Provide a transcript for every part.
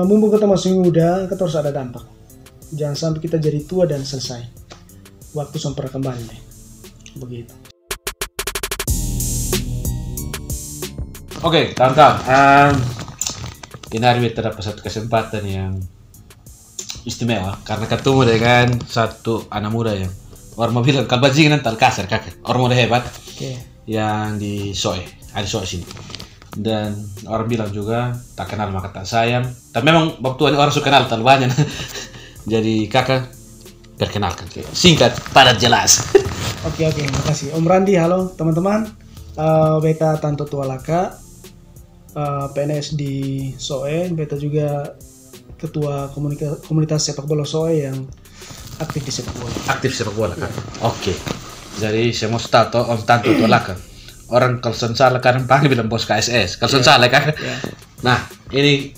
mumpung kita masih muda, kita harus ada dampak. Jangan sampai kita jadi tua dan selesai. Waktu sampai kembali deh. Begitu. Oke, kawan-kawan. Ini hari kita dapat satu kesempatan yang istimewa karena ketemu dengan satu anak muda yang orang mau bilang kalau bajingan tal kasar kakak. Orang muda hebat. Yang di Soe, ada Soe sini. Dan orang bilang juga tak kenal maka tak sayang. Tapi memang waktu orang suka kenal terlalu banyak. Jadi kakak perkenalkan singkat padat jelas. Oke, makasih Om Randi. Halo teman-teman, beta Tanto Tualaka, PNS di Soe. Beta juga ketua komunitas sepak bola Soe yang aktif di sepak bola. Aktif sepak bola kan? Oke. Jadi saya mau tahu Om Tanto Tualaka. Orang kalau salah kadang panggil bilang bos KSS. Kalau salah kan? Nah ini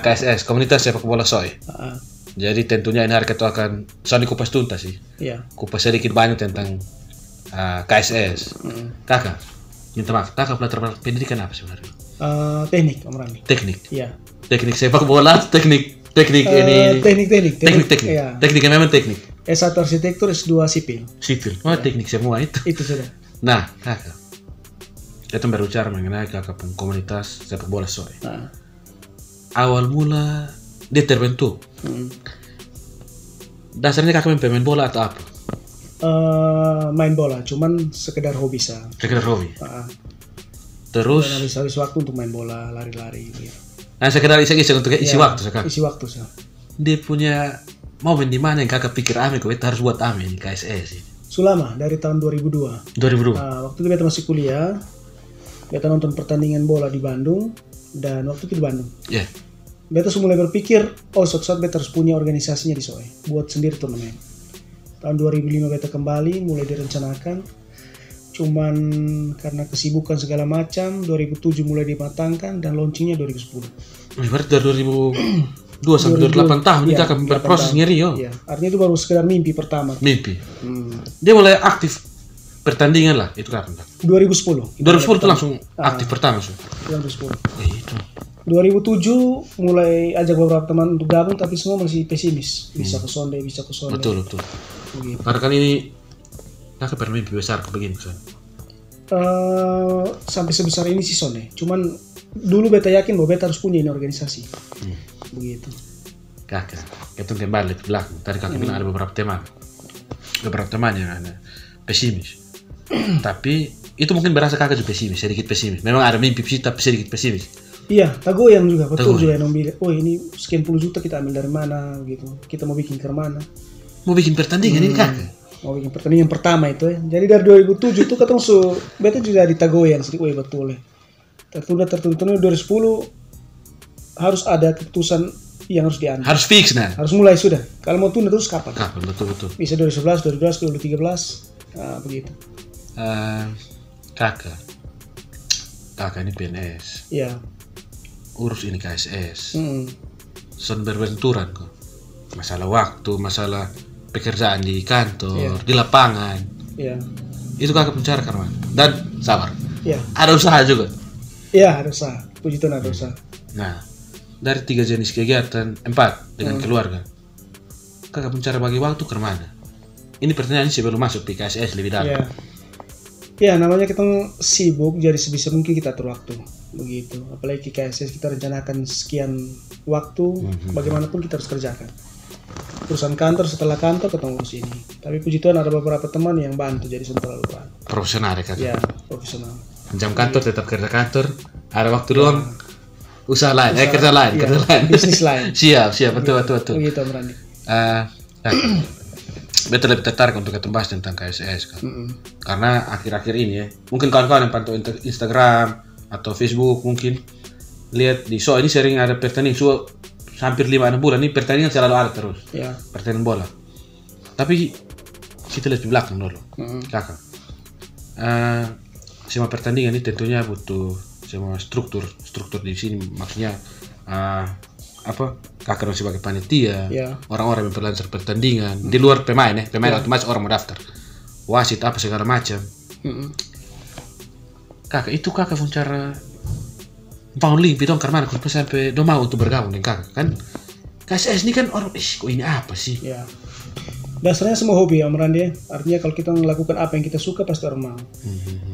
KSS komunitas sepak bola Soe. Jadi tentunya ini hari kita akan soalnya kupas tuntas sih. Kupas sedikit banyak tentang KSS. Kakak, minta maaf. Kakak pelajar pendidikan apa sebenarnya? Teknik, Om Rani. Teknik. Iya. Teknik sepak bola, teknik ini. Teknik. Iya. Tekniknya memang teknik. S1 arsitektur, S2 sipil. Sipil. Oh, teknik semua itu. Itu sudah. Nah, kakak. Kita berbicara mengenai kakak komunitas sepak bola Soe. Awal mula dia terbentuk. Dasarnya kakak pemain bola atau apa? Main bola, cuman sekedar hobi sah. Sekedar hobi. Terus habis waktu untuk main bola, lari-lari gitu. Nah, sekedar isi untuk isi waktu sekarang. Isi waktu sah. Dia punya momen di mana yang kakak pikir kok kita harus buat ini KSS ini. Sulama dari tahun 2002. 2002. Waktu itu beta masih kuliah. Beta nonton pertandingan bola di Bandung dan waktu itu di Bandung. Iya. Beta mulai berpikir, suatu saat beta harus punya organisasinya di Soe, buat sendiri turnamen. Tahun 2005 beta kembali, mulai direncanakan. Cuman karena kesibukan segala macam, 2007 mulai dimatangkan dan launchingnya 2010. Berarti dari 2002 sampai 2008 tahun ini akan berproses ngeri yo. Iya, artinya itu baru sekedar mimpi pertama. Mimpi. Dia mulai aktif pertandingan lah, itu kapan Pak? 2010. 2010 itu langsung aktif pertama so. 2010. Itu. 2007 mulai ajak beberapa teman untuk gabung, tapi semua masih pesimis. Bisa ke Sonde. Betul. Begitu. Karena kan ini kakak bermimpi besar begini Son. Sampai sebesar ini sih Sonde. Cuman dulu beta yakin bahwa beta harus punya ini organisasi. Begitu. Kakak, kita kembali ke belakang. Tadi kakak bilang ada beberapa teman yang ada pesimis. Tapi itu mungkin berasa kakak juga pesimis, sedikit pesimis. Memang ada mimpi tapi sedikit pesimis. Iya, tagoyang juga, betul juga yang bilang, ini sekian puluh juta kita ambil dari mana gitu. Kita mau bikin ke mana? Mau bikin pertandingan ini kakak? Mau bikin pertandingan pertama itu ya. Jadi dari 2007 tuh ketemu beta juga di tagoyang sedikit, betul ya. Tertunda 2010 harus ada keputusan yang harus diambil. Harus fix nah. Harus mulai sudah. Kalau mau tunda terus kapan? Betul. Bisa 2011, 2012, 2013. Nah, begitu. Kakak ini PNS. Iya. Urus ini KSS. Son berbenturan kok. Masalah waktu, masalah pekerjaan di kantor, di lapangan. Iya. Itu kakak bicarakan man. Dan sabar. Iya. Ada usaha juga. Iya, ada usaha. Puji Tuhan ada usaha. Nah, dari 3 jenis kegiatan, 4 dengan keluarga. Kakak mencari bagi waktu ke mana? Ini pertanyaan sebelum masuk di KSS lebih dalam. Iya. Ya, namanya kita sibuk, jadi sebisa mungkin kita atur waktu. Begitu. Apalagi KSS kita rencanakan sekian waktu, bagaimanapun kita harus kerjakan. Urusan kantor, setelah kantor kita ngurus ini. Tapi puji Tuhan ada beberapa teman yang bantu, jadi terlalu banyak. Profesional ya kakak? Ya, profesional. Jam kantor tetap kerja kantor, ada waktu doang. Usaha lain, kerja lain. Bisnis lain. Siap, betul. Begitu, Randi. Betul lebih tertarik untuk kita bahas tentang KSS kan. Karena akhir-akhir ini ya, mungkin kawan-kawan yang pantau Instagram atau Facebook mungkin lihat di Soe ini sering ada pertandingan hampir 5-6 bulan ini pertandingan selalu ada terus. Pertandingan bola. Tapi kita lihat di belakang dulu. Kakak. Semua pertandingan ini tentunya butuh semua struktur di sini maksudnya kakak sebagai panitia, orang-orang yang berlangsung pertandingan di luar pemain otomatis orang mau daftar wasit apa segala macam. Kakak pun cara bangun limpi dong karena aku sampai do mau untuk bergabung dengan kakak kan. KSS ini kan orang, kok ini apa sih? Ya. Dasarnya semua hobi ya Om Randi. Artinya kalau kita melakukan apa yang kita suka pasti orang mau.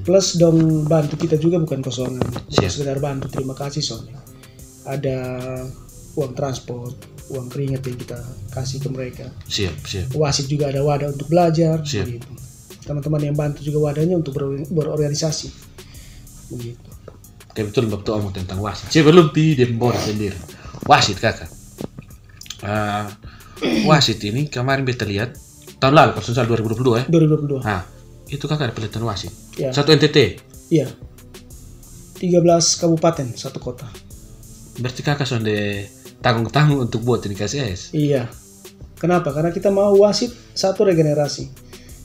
Plus dong bantu kita juga bukan kosongan. Bukan sekedar bantu, terima kasih soalnya. Ada uang transport, uang keringat yang kita kasih ke mereka. Siap. Wasit juga ada wadah untuk belajar. Siap. Begitu. Teman-teman yang bantu juga wadahnya untuk berorganisasi. Begitu. Kayak betul waktu omong tentang wasit. Saya belum dia membawa sendiri. Wasit kakak. Wasit ini kemarin beta lihat tahun lalu kalau 2022 ya. 2022. Nah, itu kakak ada pelatihan wasit. Ya. Satu NTT. Iya. 13 kabupaten, satu kota. Berarti kakak sudah tanggung-tanggung untuk buat ini KSS. Iya. Kenapa? Karena kita mau wasit satu regenerasi.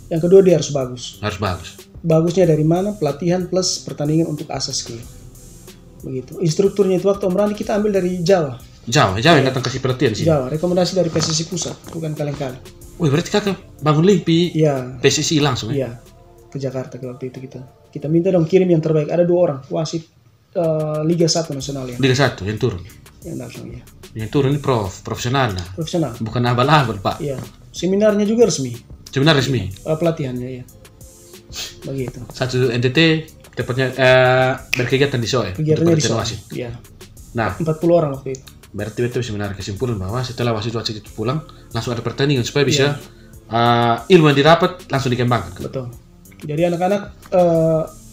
Yang kedua dia harus bagus. Harus bagus. Bagusnya dari mana? Pelatihan plus pertandingan untuk asas skill. Begitu. Instrukturnya itu waktu Om Randi kita ambil dari Jawa. Jawa yang datang kasih pelatihan sih. Jawa, rekomendasi dari PSSI pusat, bukan kaleng-kaleng. Wih, berarti kakak bangun limpi. Iya. PSSI langsung ya? Iya. Ke Jakarta waktu itu kita minta dong kirim yang terbaik. Ada 2 orang wasit Liga 1 nasional ya. Liga 1 yang turun. Yang langsung ya. Yang turun ini profesional lah. Profesional. Bukan abal-abal pak. Iya. Seminarnya juga resmi. Seminar resmi. Pelatihannya ya. Begitu. Satu NTT tepatnya berkegiatan di SOE. Kegiatannya di SOE. Wasit. Iya. Nah, 40 orang waktu itu. berarti itu bisa menarik kesimpulan bahwa setelah wasit-wasit itu pulang langsung ada pertandingan supaya bisa ilmu yang didapat langsung dikembangkan. Betul. Jadi anak-anak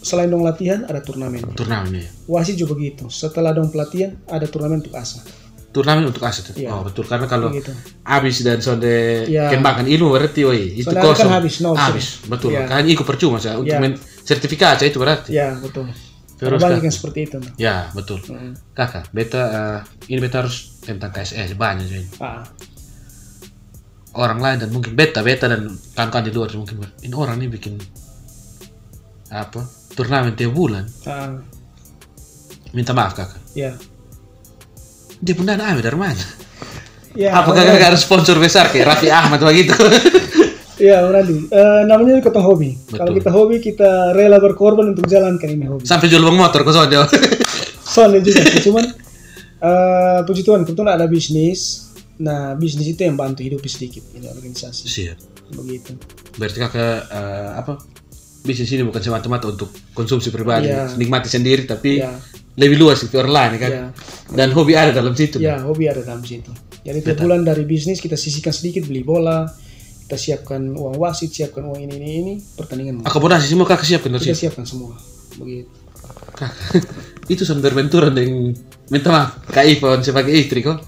selain dong latihan ada turnamen. Turnamennya. Wasit juga begitu. Setelah dong pelatihan ada turnamen untuk asa. Turnamen untuk asa. Ya. Oh betul, karena kalau begitu. habis dan sonde Ya. kembangkan ilmu berarti itu Soalnya kosong. kan habis, Betul. Ya. Kan ikut percuma saya untuk sertifikat itu berarti. Ya betul. Terus banyak yang seperti itu. Nah. Ya betul. Kakak, beta ini beta harus tentang KSS banyak ini. Orang lain dan mungkin beta dan kawan-kawan di luar mungkin ini orang ini bikin apa turnamen tiap bulan. Minta maaf kakak. Ya. Dia pun dana ambil dari mana? Ya. Apakah kakak harus sponsor besar kayak Raffi Ahmad begitu? Ya, Randi. Namanya kita hobi. Kalau kita hobi, kita rela berkorban untuk jalankan ini hobi. Sampai jual bang motor kok soalnya. Soalnya juga. Cuman puji Tuhan, kebetulan ada bisnis. Nah, bisnis itu yang bantu hidup sedikit ini organisasi. Siap. Begitu. Berarti kakak bisnis ini bukan semata-mata untuk konsumsi pribadi, nikmati sendiri, tapi lebih luas itu orang lain kan. Dan hobi ada dalam situ. Ya, hobi ada dalam situ. Jadi tiap bulan dari bisnis kita sisihkan sedikit beli bola. Kita siapkan uang wasit, siapkan uang ini pertandingan. Akomodasi semua kakak siapkan dari situ? Kita siapkan semua. Begitu. Kakak, itu sudah berbenturan dengan minta maaf Kak Ivon sebagai istri kok.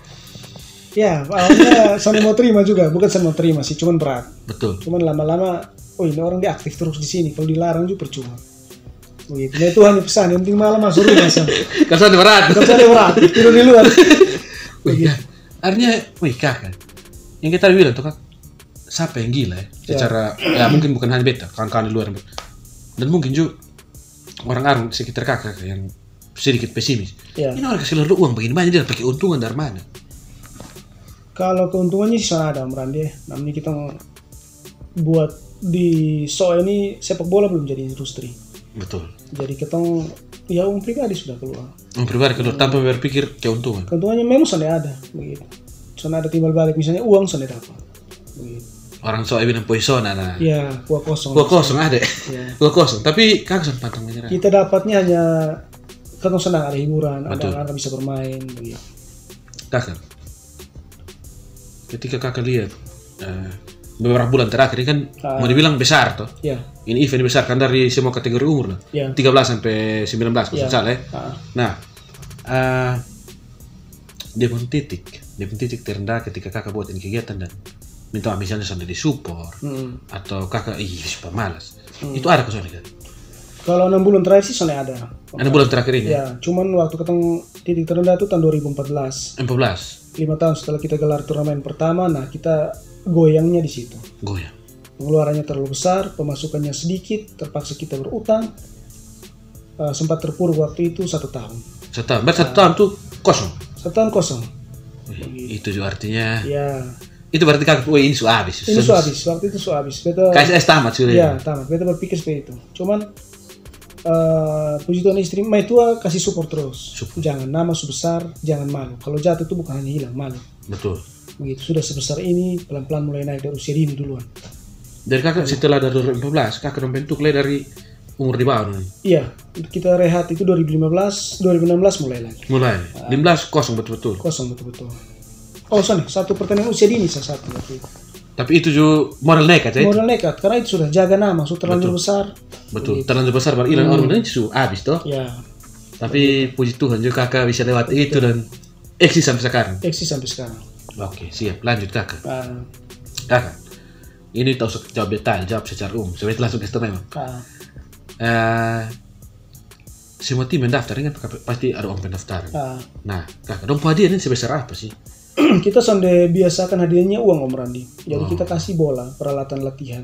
Ya, awalnya saya mau terima juga, bukan saya mau terima sih, cuman berat. Betul. Cuman lama-lama, oh ini orang dia aktif terus di sini, kalau dilarang juga percuma. Begitu. Nah, Tuhan pesan, yang penting malam masuk rumah sana. Kalau berat. Kalau berat, tidur di luar. Wih, artinya, kakak, yang kita bilang tuh kak, siapa yang gila ya? Secara, ya mungkin bukan hanya beta, kawan-kawan di luar. Dan mungkin juga orang-orang sekitar kakak yang sedikit pesimis. Ini orang kasih lalu uang begini banyak, dia pakai untungan dari mana? Kalau keuntungannya sih sana ada Om Randi. Namanya kita buat di SOE ini sepak bola belum jadi industri. Betul. Jadi kita ya uang pribadi sudah keluar. Uang pribadi keluar tanpa berpikir keuntungan. Keuntungannya memang sana ada, begitu. Sana ada timbal balik, misalnya uang sana dapat. Begitu. Orang SOE bilang poisona nah. Iya, kuah kosong. Kuah kosong ada. Ya. Kuah kosong, tapi kakak pantang menyerah. Kita dapatnya hanya kan senang ada hiburan, ada anak bisa bermain, begitu. Kakak, ketika kakak lihat beberapa bulan terakhir ini kan mau dibilang besar toh. Ya. Ini event besar kan dari semua kategori umur lah. Ya. 13 sampai 19 kalau salah ya. Nah, dia pun titik terendah ketika kakak buat ini kegiatan dan minta misalnya sampai di support atau kakak super malas. Itu ada kesulitan kan? Kalau 6 bulan terakhir sih soalnya ada. 6 bulan terakhir ini? Ya, cuman waktu ketemu titik terendah itu tahun 2014. 14. 5 tahun setelah kita gelar turnamen pertama, nah kita goyangnya di situ. Goyang. Pengeluarannya terlalu besar, pemasukannya sedikit, terpaksa kita berutang. Sempat terpuruk waktu itu 1 tahun. 1 tahun, berarti 1 tahun tuh kosong? 1 tahun kosong. Itu juga artinya. Ya. Itu berarti kakak, ini sudah habis. Ini sudah habis, waktu itu sudah habis. KSS tamat sudah. Ya, tamat. Beta berpikir seperti itu. Cuman puji Tuhan istri mai tua kasih support terus. Support. Jangan nama sebesar, jangan malu. Kalau jatuh itu bukan hanya hilang, malu. Betul. Begitu sudah sebesar ini, pelan-pelan mulai naik dari usia dini duluan. Dari kakak setelah dari 2015, kakak membentuk dari umur di bawah nih. Iya, kita rehat itu 2016 mulai lagi. Mulai. 15 kosong betul-betul. Kosong betul-betul. Oh, sorry, satu pertandingan usia dini salah satu waktu itu. Tapi itu juga modal nekat ya. Modal nekat, karena itu sudah jaga nama, sudah terlanjur besar. Betul, terlanjur besar baru hilang orang itu sudah habis toh. Ya. Tapi puji Tuhan juga kakak bisa lewat itu dan eksis sampai sekarang. Eksis sampai sekarang. Oke, siap. Lanjut kakak. Ah, Kakak, ini tak usah jawab detail, jawab secara umum. Sebenarnya langsung ke memang. Semua tim mendaftar kan pasti ada uang pendaftaran. Nah, kakak, dong hadiah ini sebesar apa sih? Kita sampai biasakan hadiahnya uang Om Randi. Jadi kita kasih bola, peralatan latihan.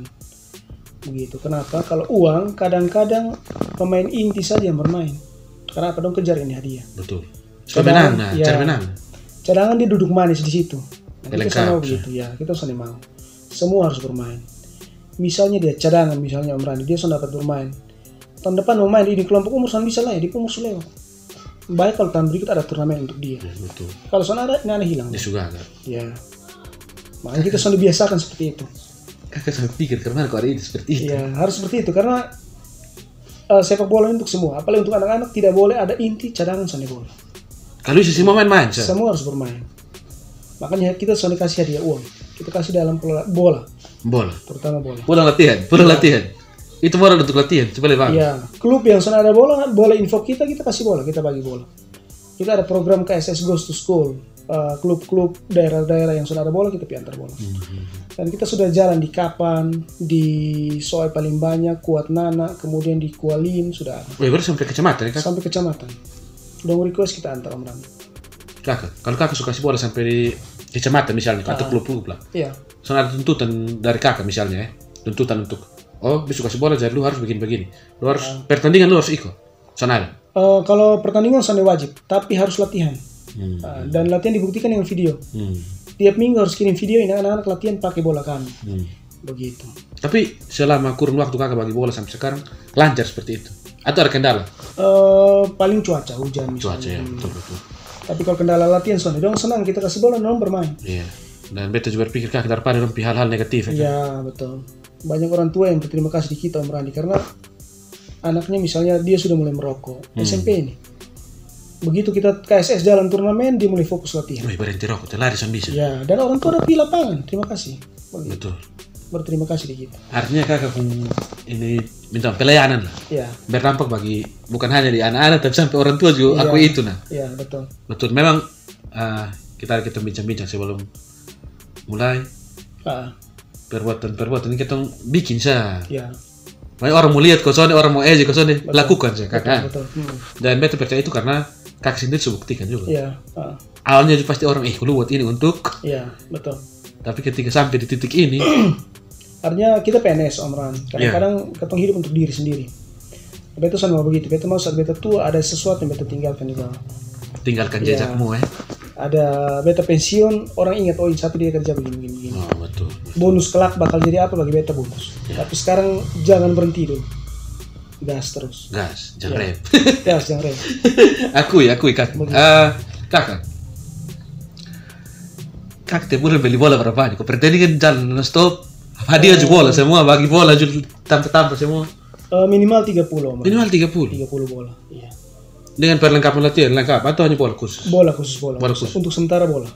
Begitu. Kenapa? Kalau uang kadang-kadang pemain inti saja yang bermain. Kenapa dong kejar ini hadiah? Betul. Cadangan, cadangan dia duduk manis di situ. Kita sama Lengkap, begitu ya. Kita usah mau. Semua harus bermain. Misalnya dia cadangan, misalnya Om Randi, dia sudah dapat bermain. Tahun depan mau main di kelompok umur bisa lah ya, di umur lewat. Baik kalau tahun berikut ada turnamen untuk dia. Betul. Kalau sana ada, ini hilang. Dia juga agak. Ya. Makanya kita sudah dibiasakan seperti itu. Kakak sampai pikir kemana kok ada ide seperti itu? Iya, harus seperti itu karena sepak bola untuk semua. Apalagi untuk anak-anak tidak boleh ada inti cadangan sana bola. Kalau bisa semua main-main, semua harus bermain. Makanya kita sudah kasih hadiah uang. Kita kasih dalam bola. Bola. Terutama bola. Pulang latihan. Itu modal untuk latihan, coba lihat. Iya, klub yang sana ada bola info kita kasih bola, kita bagi bola. Kita ada program KSS Goes to School, klub-klub daerah-daerah yang sudah ada bola kita piantar bola. Dan kita sudah jalan di Kapan, di Soe paling banyak, Kuat Nana, kemudian di Kualin sudah ada. Baru sampai kecamatan ya kak? Sampai kecamatan. Dong request kita antar Om Randi. Kakak, kalau kakak suka kasih bola sampai di kecamatan misalnya, atau klub-klub lah. Iya. Soalnya ada tuntutan dari kakak misalnya ya, tuntutan untuk bisa kasih bola jadi lu harus begini. Lu harus pertandingan lu harus ikut. Sana ada. Kalau pertandingan sana wajib, tapi harus latihan. Dan latihan dibuktikan dengan video. Tiap minggu harus kirim video ini anak-anak latihan pakai bola kami. Begitu. Tapi selama kurun waktu kakak bagi bola sampai sekarang lancar seperti itu. Atau ada kendala? Paling cuaca, hujan misalnya. Cuaca ya, betul. Tapi kalau kendala latihan soalnya dong senang kita kasih bola dong bermain. Iya. Dan beta juga berpikir kakak daripada dong hal-hal negatif. Iya, betul. Banyak orang tua yang berterima kasih di kita Om Randi karena anaknya misalnya dia sudah mulai merokok SMP ini. Begitu kita KSS jalan turnamen dia mulai fokus latihan. Berhenti rokok, lari bisa. Ya, dan orang tua ada di lapangan. Terima kasih. Betul. Berterima kasih di kita. Artinya kakak ini minta pelayanan lah. Iya. Berdampak bagi bukan hanya di anak-anak tapi sampai orang tua juga aku itu nah. Iya, betul. Betul. Memang kita bincang-bincang sebelum mulai. Perbuatan ini kita bikin sah. Iya. Orang mau lihat kau soalnya, orang mau kau soalnya lakukan sih kakak. Betul. Dan beta percaya itu karena kakak sendiri sudah buktikan juga. Iya. Awalnya pasti orang lu buat ini untuk. Iya, betul. Tapi ketika sampai di titik ini, artinya kita PNS Om Ran. Kadang-kadang ketong hidup untuk diri sendiri. Beta sama begitu. Beta mau saat beta tua ada sesuatu yang beta tinggalkan di bawah. Tinggalkan jejakmu Ada beta pensiun, orang ingat ini satu dia kerja begini. Oh, betul. Bonus kelak bakal jadi apa bagi beta bonus. Tapi sekarang jangan berhenti dulu. Gas terus. Jangan rem. Gas, jangan rem. Akui kakak. Kakak tiap bulan beli bola berapa nih? Kau pertandingan jalan non-stop. Hadiah juga bola semua, bagi bola juga tanpa semua. Minimal 30 Om. Minimal 30 bola. Iya. Dengan perlengkapan latihan lengkap atau hanya bola khusus? Bola khusus. Untuk sementara bola.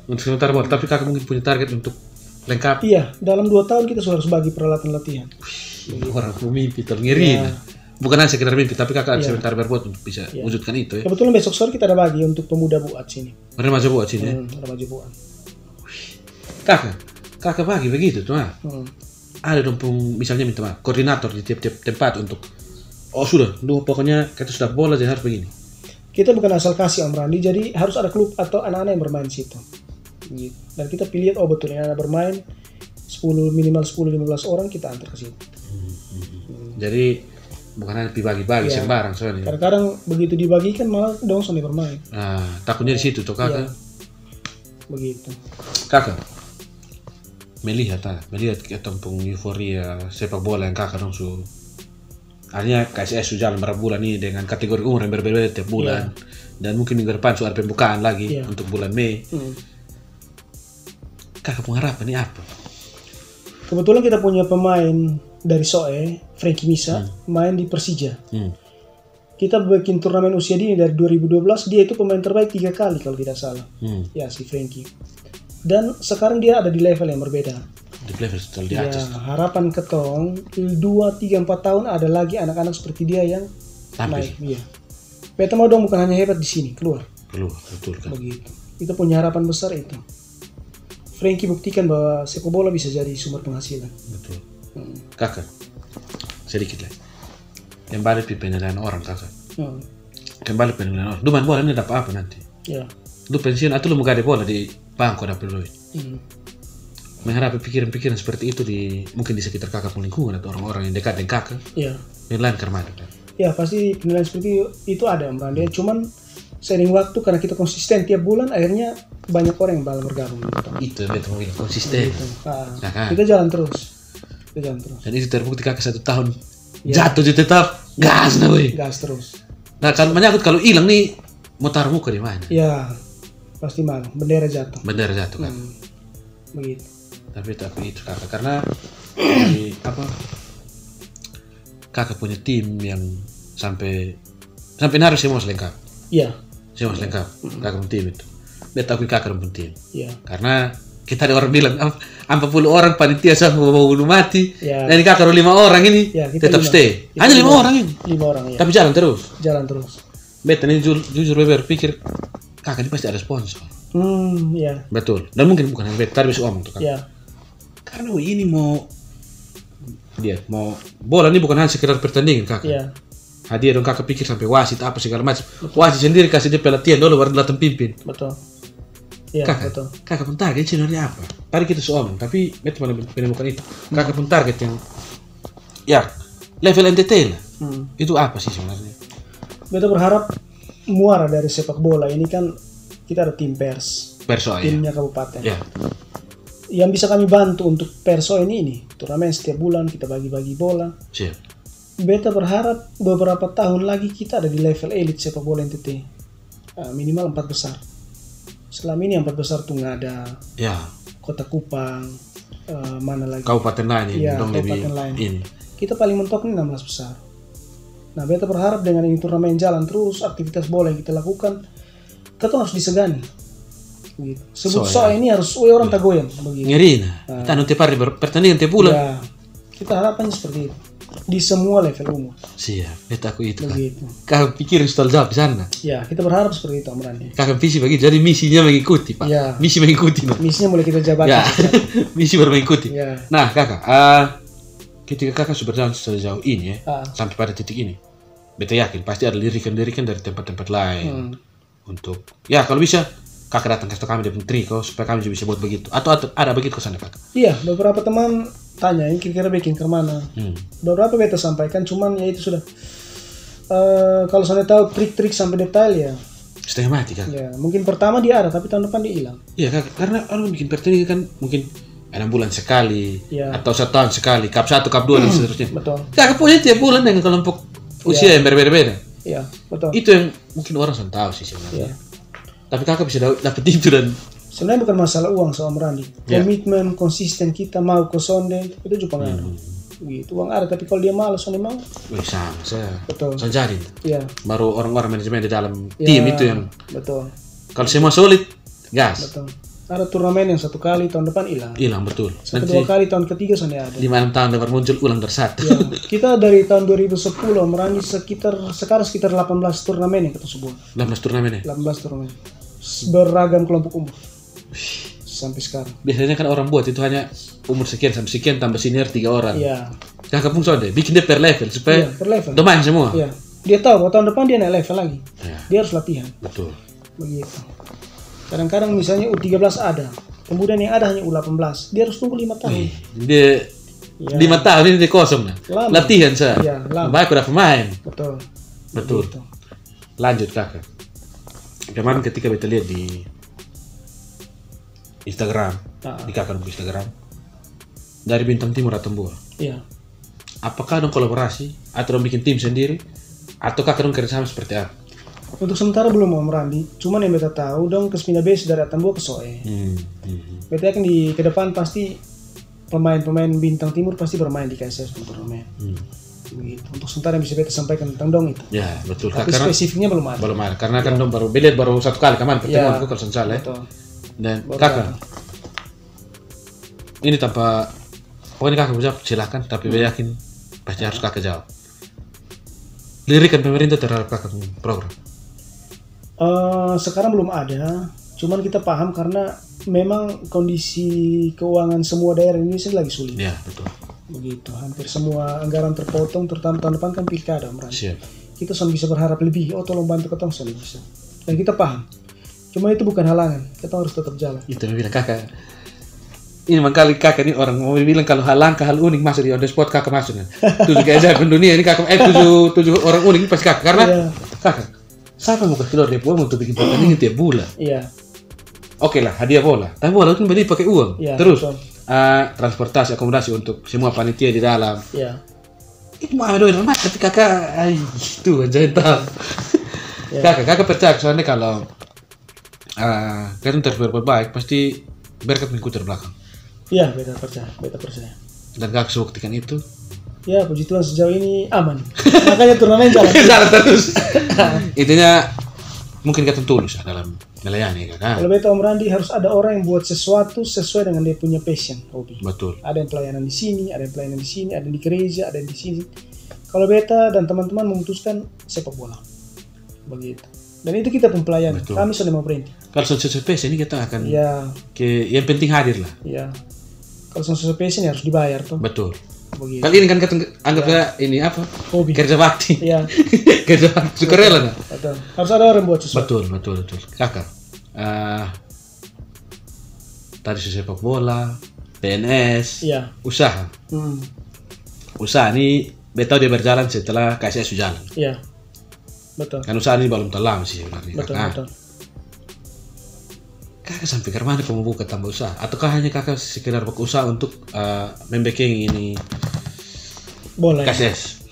Tapi kakak mungkin punya target untuk lengkap? Iya, dalam 2 tahun kita harus bagi peralatan latihan. Orang mimpi terngiri. Bukan hanya sekedar mimpi, tapi kakak sebentar berbuat untuk bisa wujudkan itu ya. Kebetulan besok sore kita ada bagi untuk pemuda buat sini. Ada maju buat sini ya? Ada maju buat. Kakak bagi begitu tuh ada dong misalnya minta koordinator di tiap-tiap tempat untuk sudah, pokoknya kita sudah bola jadi harus begini. Kita bukan asal kasih Om Randi, jadi harus ada klub atau anak-anak yang bermain di situ. Gitu. Dan kita pilih betul ini anak bermain minimal 10-15 orang kita antar ke situ. Jadi bukan hanya dibagi-bagi sembarang soalnya. Kadang-kadang begitu dibagikan malah dong soalnya bermain. Takutnya di situ tuh kakak. Begitu. Kakak melihat tentang euforia sepak bola yang kakak dong Artinya KSS sudah jalan berapa bulan ini dengan kategori umur yang berbeda tiap bulan. Dan mungkin minggu depan sudah ada pembukaan lagi untuk bulan Mei. Kakak pengharapan ini apa? Kebetulan kita punya pemain dari SOE, Frankie Misa, main di Persija. Kita bikin turnamen usia dini dari 2012, dia itu pemain terbaik 3 kali kalau tidak salah. Ya, si Frankie. Dan sekarang dia ada di level yang berbeda. Di level total di atas. Harapan ketong 2, 3, 4 tahun ada lagi anak-anak seperti dia yang naik. Iya. Beta mau dong bukan hanya hebat di sini, keluar, betul kan. Begitu. Kita punya harapan besar itu. Frankie buktikan bahwa sepak bola bisa jadi sumber penghasilan. Betul. Kakak, sedikit lah. Kembali penilaian orang kakak. Kembali penilaian orang. Lu main bola ini dapat apa nanti? Ya. Lu pensiun atau lu mau gade bola di bangku dapat duit? Menghadapi pikiran-pikiran seperti itu mungkin di sekitar kakak pun lingkungan atau orang-orang yang dekat dengan kakak. Iya. Penilaian kemana kan? Ya pasti penilaian seperti itu ada Mbak Dia. Cuman seiring waktu karena kita konsisten tiap bulan akhirnya banyak orang yang bakal bergabung. Itu betul bilang konsisten. Nah, kan? Kita jalan terus. Dan itu terbukti kakak 1 tahun jatuh tetap gas weh. Gas terus. Nah kalau menyangkut kalau hilang nih mau taruh muka di mana? Ya pasti malu. Bendera jatuh kan. Begitu. Tapi itu kakak karena kakak punya tim yang sampai naruh semua selengkap. Iya. Semua selengkap. Kakak punya tim itu. Beta akui kakak punya tim. Iya. Karena kita ada orang bilang 40 orang panitia sama mau bunuh mati. Ya. Dan kakak 5 orang ini tetap stay. Hanya 5 orang ini. 5 orang ya. Tapi jalan terus. Beta ini jujur berpikir kakak ini pasti ada sponsor. Iya. Betul. Dan mungkin bukan hanya beta bisa omong tuh kan. Iya. Karena ini mau bola ini bukan hanya sekedar pertandingan kakak. Iya. Hadiah dong kakak pikir sampai wasit apa segala macam. Wasit sendiri kasih dia pelatihan dulu baru datang pimpin. Betul. Iya, betul. Kakak pun target sebenarnya apa? Tadi kita omong, tapi beta menemukan itu. Kakak pun target yang level NTT lah. Itu apa sih sebenarnya? Beta berharap muara dari sepak bola ini kan kita ada tim Perso timnya kabupaten. Ya. Yang bisa kami bantu untuk Perso ini turnamen setiap bulan kita bagi-bagi bola. Siap. Beta berharap beberapa tahun lagi kita ada di level elit sepak bola NTT. Minimal 4 besar. Selama ini 4 besar tuh nggak ada. Ya. Kota Kupang, mana lagi? Kabupaten lain ini. Ya, kabupaten lain. Ini. Kita paling mentok ini 16 besar. Nah, beta berharap dengan ini turnamen jalan terus, aktivitas bola yang kita lakukan, kita harus disegani. Begitu. Sebut soal ini harus orang tak goyang. Ngeri nah. Kita nanti pertandingan tiap bulan. Ya, kita harapannya seperti itu. Di semua level umur. Siap, beta aku itu begitu. Kakak pikir setelah jawab di sana. Ya, kita berharap seperti itu Amrani. Kakak visi begitu, jadi misinya mengikuti Pak. Ya. Misi mengikuti. Misinya mulai kita jabatkan. Ya. Misi baru mengikuti. Ya. Nah kakak, ketika kakak sudah berjalan sejauh ini sampai pada titik ini, beta yakin pasti ada lirikan-lirikan dari tempat-tempat lain untuk kalau bisa kakak datang ke kami dari Triko supaya kami juga bisa buat begitu atau ada begitu kesana kakak. Iya, beberapa teman tanya ini kira-kira bikin ke mana. Beberapa beta sampaikan cuman ya itu sudah kalau saya tahu trik-trik sampai detail ya setengah mati kakak. Ya, mungkin pertama dia ada tapi tahun depan dia hilang. Iya kakak, karena orang bikin pertandingan kan mungkin 6 bulan sekali atau 1 tahun sekali, Cup 1, Cup 2 dan seterusnya. Betul. Kakak punya tiap bulan dengan kelompok usia yang berbeda-beda. Iya, betul. Itu yang mungkin orang sudah tahu sih sebenarnya. Tapi kakak bisa dapat itu dan sebenarnya bukan masalah uang sama Randi. Komitmen konsisten kita mau ke sonde itu juga pengaruh. Gitu. Uang ada tapi kalau dia malas sonde mau. Sama saya. Betul. Saya jadi. Iya. Baru orang-orang manajemen di dalam tim itu yang. Betul. Kalau semua solid, gas. Betul. Ada turnamen yang 1 kali tahun depan hilang. Hilang betul. 1-2 kali tahun ketiga sonde ada. 5-6 tahun baru muncul ulang tersatu. Ya, kita dari tahun 2010 Merani sekarang sekitar 18 turnamen yang kita sebut. 18 turnamen ya? 18 turnamen. Beragam kelompok umur. Sampai sekarang. Biasanya kan orang buat itu hanya umur sekian sampai sekian tambah senior 3 orang. Iya. Kakak pun sudah bikin dia per level supaya per level. domain semua. Iya. Dia tahu bahwa tahun depan dia naik level lagi. Ya. Dia harus latihan. Betul. Begitu. Kadang-kadang misalnya U13 ada, kemudian yang ada hanya U18. Dia harus tunggu 5 tahun. Dia 5 tahun ini dia kosong nah. Latihan saya. Iya, lama. Baik udah pemain. Betul. Betul. Begitu. Lanjut kakak. Kemarin ketika kita lihat di Instagram, di kakak Instagram dari Bintang Timur Atambua. Iya. apakah dong kolaborasi atau dong bikin tim sendiri ataukah dong kerjasama seperti apa? Untuk sementara belum Om Randi, cuman yang beta tahu dong Kespina B sudah datang ke Soe. Beta yakin di ke depan pasti pemain-pemain bintang timur pasti bermain di KSS untuk bermain. Begitu. Untuk sementara yang bisa beta sampaikan tentang dong itu. Ya betul. Tapi karena spesifiknya belum ada. Belum ada karena kan dong baru satu kali kemarin pertemuan aku kalau salah ya. Dan Baru kakak, ini tanpa pokoknya kakak jawab silakan, tapi saya yakin pasti harus kakak jawab. Lirikan pemerintah terhadap kakak program. Sekarang belum ada, cuman kita paham karena memang kondisi keuangan semua daerah Indonesia lagi sulit. Ya betul. Begitu, hampir semua anggaran terpotong, terutama tahun depan kan pilkada, Om Randi. Siap. Kita sudah bisa berharap lebih, tolong bantu ketong sudah bisa. Dan kita paham, cuma itu bukan halangan, kita harus tetap jalan. Itu yang bilang kakak. Ini makanya kakak ini orang mau bilang kalau hal unik masuk di on the spot kakak masuk kan. 7 keajaiban dunia ini kakak 7 orang unik pasti kakak karena kakak. Siapa mau keluar dari uang untuk bikin pertandingan tiap bulan? Iya. Oke lah, hadiah bola. Tapi bola itu beli pakai uang. Iya, terus betul. Transportasi, akomodasi untuk semua panitia di dalam. Iya. Itu mau ada rumah tapi kakak itu aja tahu. Kakak percaya soalnya kalau kita berbuat baik pasti berkat mengikuti dari belakang. Iya, beta percaya. Dan kakak buktikan itu. Ya, puji Tuhan sejauh ini aman. Makanya turnamen jalan. Jalan terus. Intinya mungkin kita tulus dalam melayani kakak. Kalau beta Om Randi harus ada orang yang buat sesuatu sesuai dengan dia punya passion, hobi. Betul. Ada yang pelayanan di sini, ada yang pelayanan di sini, ada yang di gereja, ada yang di sini. Kalau beta dan teman-teman memutuskan sepak bola, begitu. Dan itu kita pun pelayanan. Kami sudah mau berhenti. Kalau sesuai passion ini kita akan. Ya. Yang penting hadir lah. Ya. Kalau sesuai passion harus dibayar tuh. Betul. Begitu. Kali ini kan kita anggapnya ini apa? Hobi. Kerja bakti. Iya. Kerja bakti. Sukarela nah. Betul. Harus ada orang buat sesuatu. Betul. Kakak. Tadi sepak bola, PNS, usaha. Usaha ini betul dia berjalan setelah KSS jalan. Iya. Betul. Kan usaha ini belum terlalu sih sebenarnya. Betul. Kakak sampai ke mana kamu buka tambah usaha? Ataukah hanya kakak sekedar buka usaha untuk membacking ini bola KSS?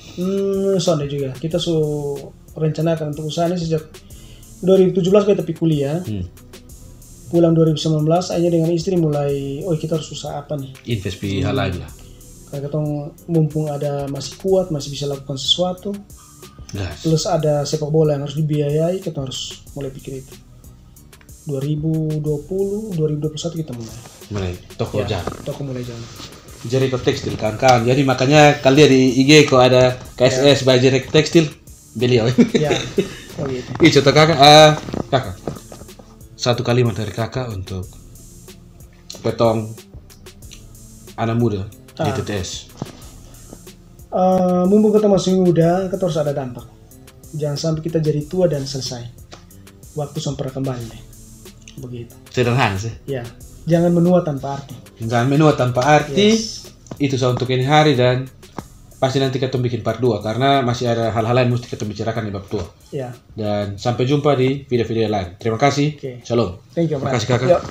Soalnya juga kita rencanakan untuk usaha ini sejak 2017 kita pergi kuliah. Pulang 2019 akhirnya dengan istri mulai kita harus usaha apa nih? Invest di hal lain lah. Karena kita mumpung ada masih kuat, masih bisa lakukan sesuatu. Plus ada sepak bola yang harus dibiayai, kita harus mulai pikir itu. 2020, 2021 kita mulai toko jalan. Toko mulai jalan. Jericho Tekstil kawan-kawan. Jadi makanya kalian di IG kok ada KSS by Jericho Tekstil beliau. Ya. Oh gitu. Contoh kakak, satu kalimat dari kakak untuk petong anak muda di TTS. Mumpung kita masih muda, kita harus ada dampak. Jangan sampai kita jadi tua dan selesai. Waktu sampai kembali deh. Begitu. Sederhana sih. Ya. Jangan menua tanpa arti. Jangan menua tanpa arti. Itu untuk ini hari dan pasti nanti kita bikin part 2 karena masih ada hal-hal lain mesti kita bicarakan di bab 2. Ya. Dan sampai jumpa di video-video lain. Terima kasih. Shalom. Thank you. Terima kasih kakak.